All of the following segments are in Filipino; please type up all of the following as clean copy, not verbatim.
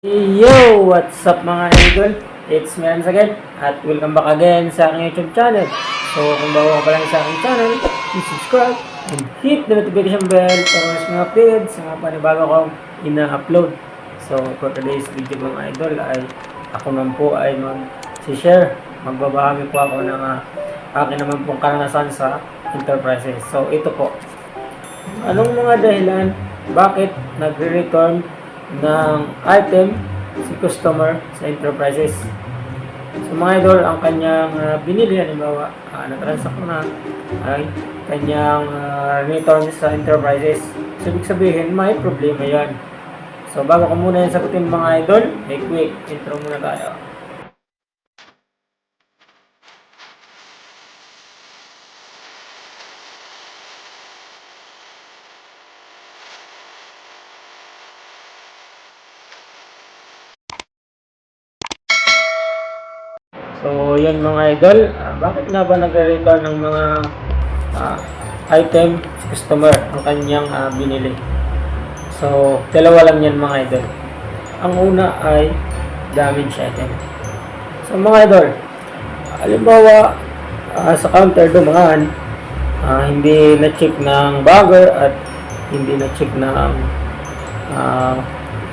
Yo! What's up mga idol? It's me once again at welcome back again sa aking YouTube channel. So kung bago ka pa lang sa aking channel, please subscribe and hit the notification bell para mas mga updates sa mga panibago kong ina-upload. So for today's video mga idol ay ako naman po ay mag-share. Magbabahagi po ako ng akin naman pong karanasan sa enterprises. So ito po. Anong mga dahilan bakit nagre-return ng item si customer sa enterprises? So mga idol, ang kanyang binili, halimbawa na-transact na ay kanyang return sa enterprises. So ibig sabihin may problema yan. So bago ko muna yung sagutin mga idol, quick intro muna tayo. So, yun mga idol, bakit nga ba nagre-return ng mga item sa customer ang kanyang binili? So, dalawa lang yan mga idol. Ang una ay damage item. So, mga idol, halimbawa sa counter dumaan, hindi na-check ng bagger at hindi na-check ng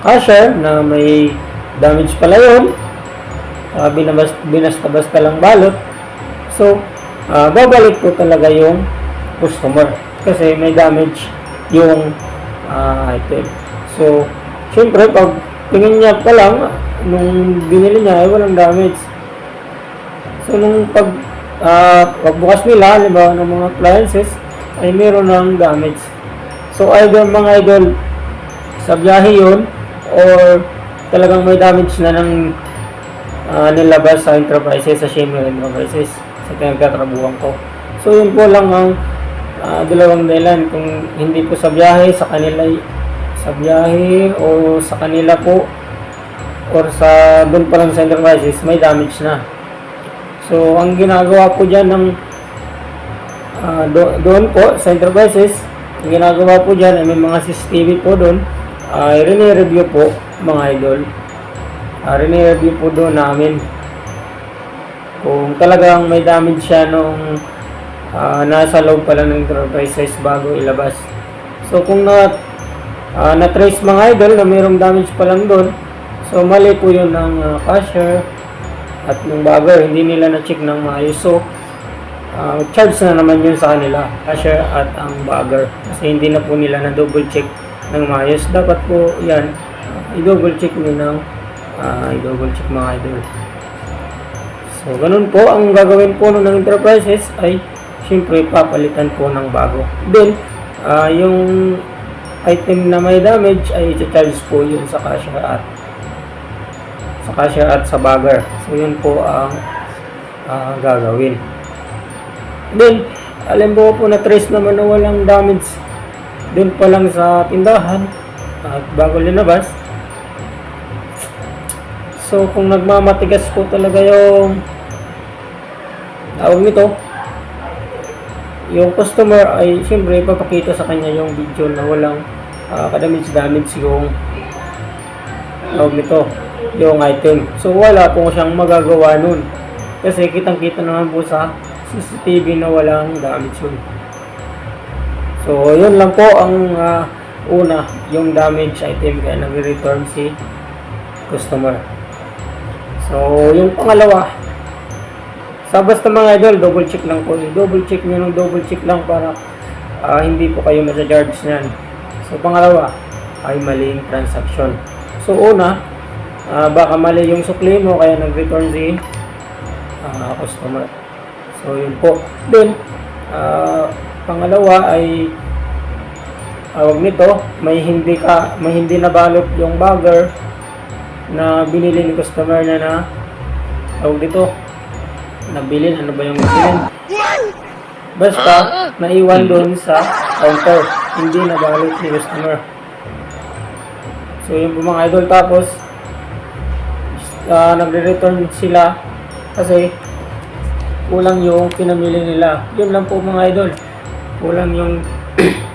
cashier na may damage pala yun. Binasta-basta lang balot. So, babalik po talaga yung customer kasi may damage yung item. So, syempre, pag tingin niya pa lang, nung binili niya ay walang damage. So, nung pagbukas nila, halimbawa ng mga appliances, ay meron ng damage. So, either mga idol, sa biyahe yun, or talagang may damage na ng nilabas sa enterprises, sa Shimmer Enterprises, sa pinagkatrabuhan ko. So, yun po lang ang dalawang dahilan. Kung hindi po sa biyahe, sa biyahe, o sa kanila po, or sa doon pa lang sa enterprises, may damage na. So, ang ginagawa po dyan ng doon po sa enterprises, ang ginagawa po dyan ay may mga CCTV po doon, ay review po mga idol. Review po doon namin kung talagang may damage siya nung nasa loob pa lang ng enterprises bago ilabas. So kung na-trace mga idol na mayroong damage pa lang doon, so mali po yun ng cashier at ng bagger, hindi nila na-check ng maayos. So charge na naman yun sa kanila, cashier at ang bagger, kasi hindi na po nila na-double check ng maayos. Dapat po yan i-double check nyo ng i-double check mga idol. So, ganun po ang gagawin po ng enterprises ay syempre papalitan po ng bago. Then, yung item na may damage ay i-charge po yun sa cashier at sa bagger. So, yun po ang gagawin. Then, alam po na-trace naman na walang damage dun pa lang sa tindahan at bago linabas. So, kung nagmamatigas po talaga yung tawag nito, yung customer ay siyempre papakita sa kanya yung video na walang kadamage yung tawag nito, yung item. So, wala po siyang magagawa nun kasi kitang-kita naman po sa CCTV na walang damage yun. So, yun lang po ang una, yung damage item kaya nag-return si customer. So, yung pangalawa, sa basta mga idol, double check lang po. Double check nyo ng double check lang para hindi po kayo masa-charge nyan. So, pangalawa, ay maling transaction. So, una, baka mali yung sukli mo kaya nag-return si customer. So, yun po. Then, pangalawa ay awag nito, may hindi nabalot yung bagger na binili ni customer niya na tawag dito, nabilin, ano ba yung nabilin? Basta, naiwan doon sa counter, hindi nabalot ni customer. So, yun po mga idol. Tapos, nagre-return sila kasi kulang yung pinamili nila. Yun lang po mga idol. Kulang yung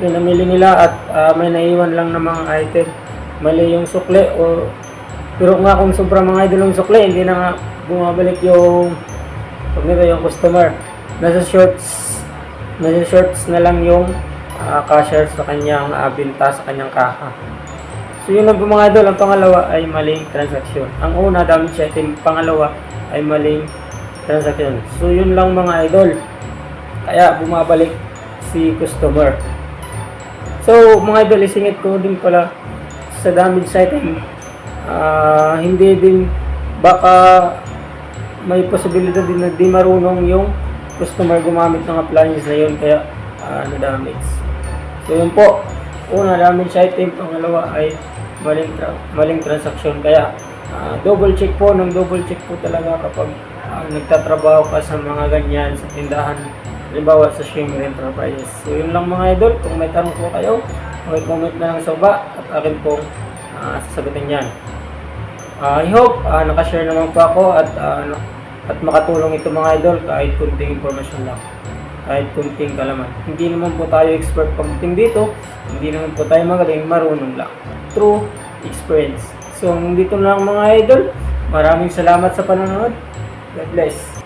pinamili nila at may naiwan lang na mga item. Mali yung sukle o Pero nga kung sobrang mga idol yung sukli, hindi na nga bumabalik yung pag nito yung customer. Nasa shorts na lang yung cashier sa kanyang binta sa kanyang kaha. So yun lang po mga idol. Ang pangalawa ay maling transaksyon. Ang una, damage item. Pangalawa ay maling transaksyon. So yun lang mga idol. Kaya bumabalik si customer. So mga idol, isingit ko din pala sa damage item. Hindi din baka may posibilidad din na di marunong yung customer gumamit ng appliance na yun kaya na-damage. So yun po, una damage item, pangalawa ay maling transaksyon. Kaya double check po talaga kapag nagtatrabaho ka sa mga ganyan sa tindahan, halimbawa sa Shimmer Enterprises. So yun lang mga idol. Kung may tanong po kayo, comment na lang sa baba at akin po sasagutin yan. I hope nakashare naman po ako at makatulong ito mga idol kahit kunting informasyon lang, kahit kunting kalaman. Hindi naman po tayo expert pagdating dito, hindi naman po tayo magaling, marunong lang through experience. So dito na lang mga idol, maraming salamat sa panonood. God bless.